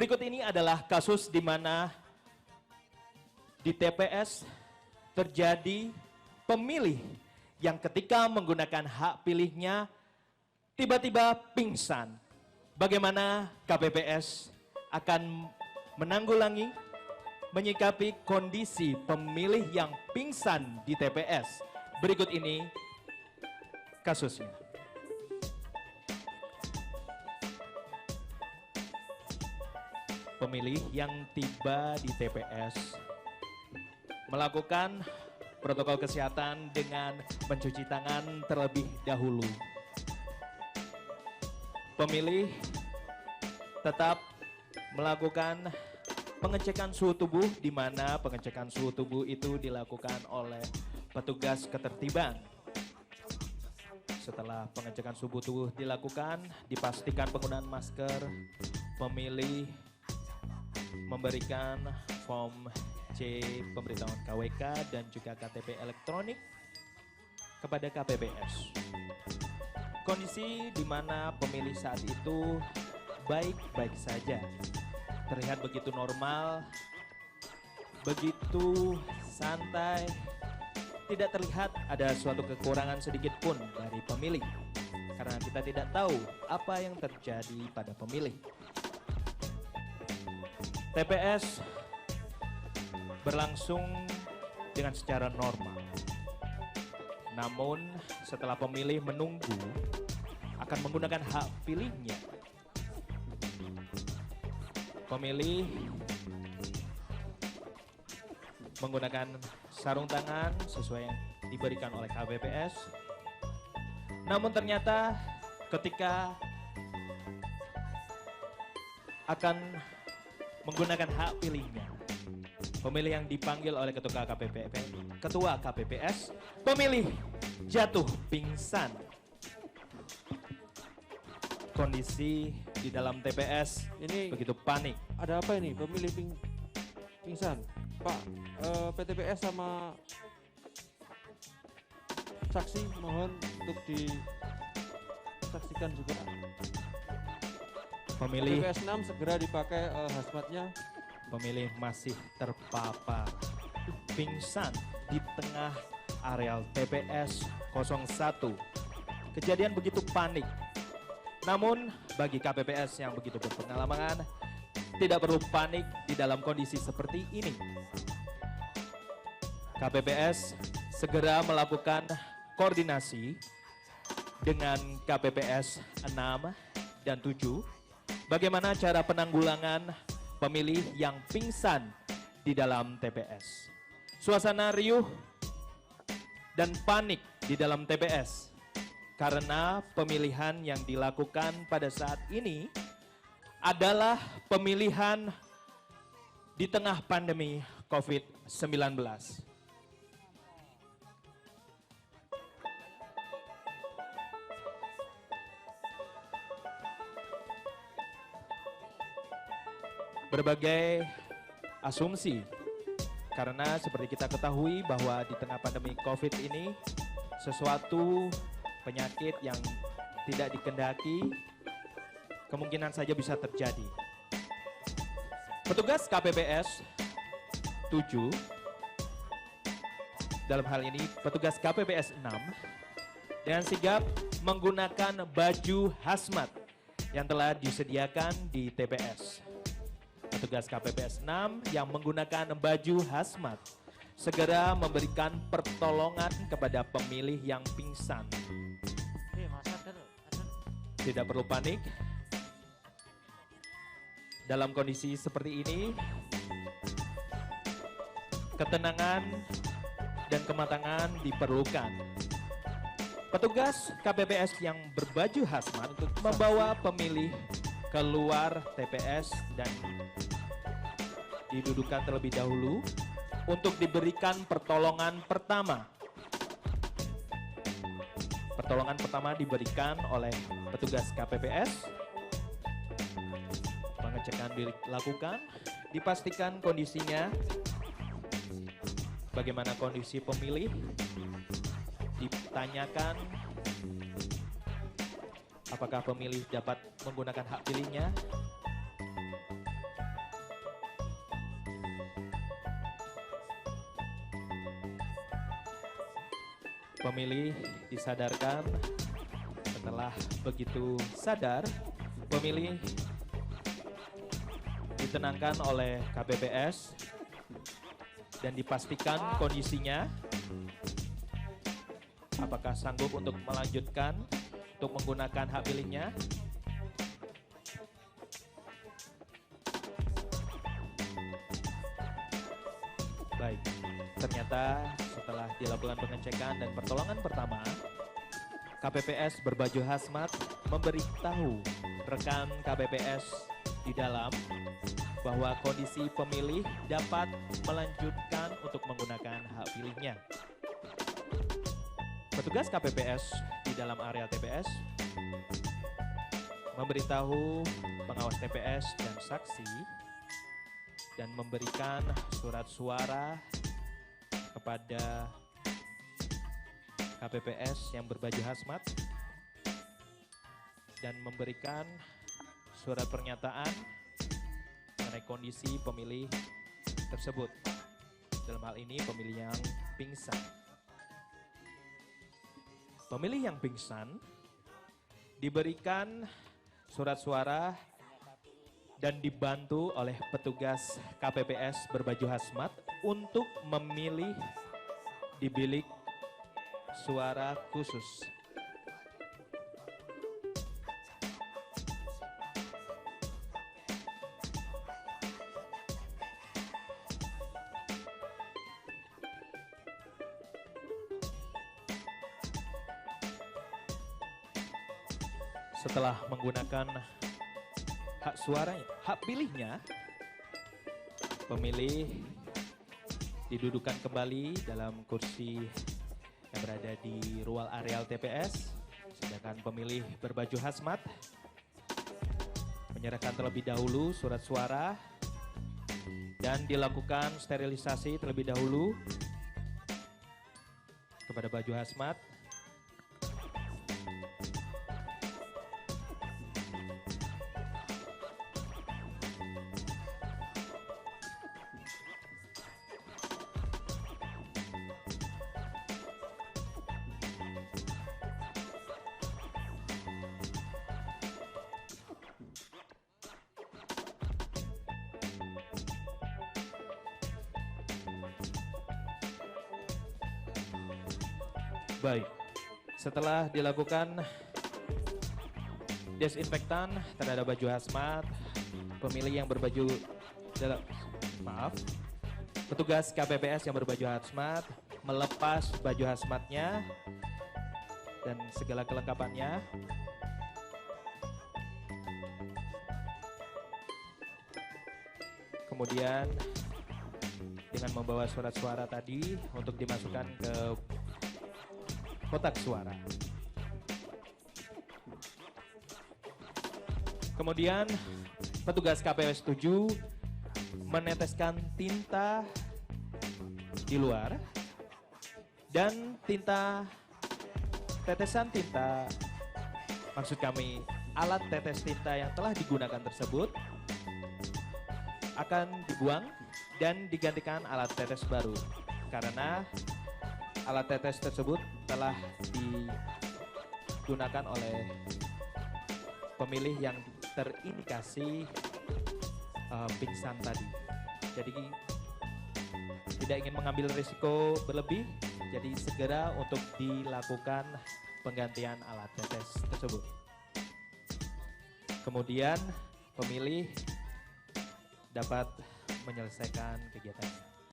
Berikut ini adalah kasus di mana di TPS terjadi pemilih yang ketika menggunakan hak pilihnya tiba-tiba pingsan. Bagaimana KPPS akan menanggulangi, menyikapi kondisi pemilih yang pingsan di TPS? Berikut ini kasusnya. Pemilih yang tiba di TPS melakukan protokol kesehatan dengan mencuci tangan terlebih dahulu. Pemilih tetap melakukan pengecekan suhu tubuh, di mana pengecekan suhu tubuh itu dilakukan oleh petugas ketertiban. Setelah pengecekan suhu tubuh dilakukan, dipastikan penggunaan masker, pemilih memberikan form C pemberitahuan KWK dan juga KTP elektronik kepada KPPS. Kondisi di mana pemilih saat itu baik-baik saja, terlihat begitu normal, begitu santai, tidak terlihat ada suatu kekurangan sedikit pun dari pemilih, karena kita tidak tahu apa yang terjadi pada pemilih. TPS berlangsung dengan secara normal. Namun setelah pemilih menunggu akan menggunakan hak pilihnya, pemilih menggunakan sarung tangan sesuai yang diberikan oleh KPPS. Namun ternyata ketika akan menggunakan hak pilihnya, pemilih yang dipanggil oleh ketua KPPS, pemilih jatuh pingsan. Kondisi di dalam TPS ini begitu panik. Ada apa ini? Pemilih pingsan. Pak, PTPS sama saksi mohon untuk disaksikan juga. Pemilih TPS 6 segera dipakai hazmatnya. Pemilih masih terpapar pingsan di tengah areal TPS 01. Kejadian begitu panik. Namun bagi KPPS yang begitu berpengalaman, tidak perlu panik di dalam kondisi seperti ini. KPPS segera melakukan koordinasi dengan KPPS 6 dan 7. Bagaimana cara penanggulangan pemilih yang pingsan di dalam TPS. Suasana riuh dan panik di dalam TPS karena pemilihan yang dilakukan pada saat ini adalah pemilihan di tengah pandemi COVID-19. Berbagai asumsi, karena seperti kita ketahui bahwa di tengah pandemi COVID ini sesuatu penyakit yang tidak dikehendaki kemungkinan saja bisa terjadi. Petugas KPPS 7, dalam hal ini petugas KPPS 6, dengan sigap menggunakan baju hazmat yang telah disediakan di TPS. Petugas KPPS 6 yang menggunakan baju hazmat segera memberikan pertolongan kepada pemilih yang pingsan. Tidak perlu panik. Dalam kondisi seperti ini, ketenangan dan kematangan diperlukan. Petugas KPPS yang berbaju hazmat membawa pemilih keluar TPS dan didudukan terlebih dahulu untuk diberikan pertolongan pertama. Pertolongan pertama diberikan oleh petugas KPPS. Pengecekan dilakukan, dipastikan kondisinya, bagaimana kondisi pemilih, ditanyakan apakah pemilih dapat menggunakan hak pilihnya. Pemilih disadarkan. Setelah begitu sadar, pemilih ditenangkan oleh KPPS dan dipastikan kondisinya apakah sanggup untuk melanjutkan untuk menggunakan hak pilihnya. Baik, ternyata setelah dilakukan pengecekan dan pertolongan pertama, KPPS berbaju hazmat memberitahu rekan KPPS di dalam bahwa kondisi pemilih dapat melanjutkan untuk menggunakan hak pilihnya. Petugas KPPS di dalam area TPS memberitahu pengawas TPS dan saksi dan memberikan surat suara kepada KPPS yang berbaju hazmat dan memberikan surat pernyataan mengenai kondisi pemilih tersebut. Dalam hal ini pemilih yang pingsan. Pemilih yang pingsan diberikan surat suara dan dibantu oleh petugas KPPS berbaju hazmat untuk memilih di bilik suara khusus. Setelah menggunakan hak suaranya, hak pilihnya, pemilih didudukan kembali dalam kursi yang berada di ruang areal TPS, sedangkan pemilih berbaju hazmat menyerahkan terlebih dahulu surat suara dan dilakukan sterilisasi terlebih dahulu kepada baju hazmat. Baik, setelah dilakukan desinfektan terhadap baju hazmat, pemilih yang berbaju petugas KPPS yang berbaju hazmat melepas baju hazmatnya dan segala kelengkapannya. Kemudian dengan membawa surat suara tadi untuk dimasukkan ke kotak suara. Kemudian petugas KPPS 7 meneteskan tinta di luar dan tetesan tinta, maksud kami alat tetes tinta yang telah digunakan tersebut akan dibuang dan digantikan alat tetes baru karena alat tetes tersebut telah digunakan oleh pemilih yang terindikasi pingsan tadi. Jadi tidak ingin mengambil risiko berlebih, jadi segera untuk dilakukan penggantian alat tetes tersebut. Kemudian pemilih dapat menyelesaikan kegiatannya.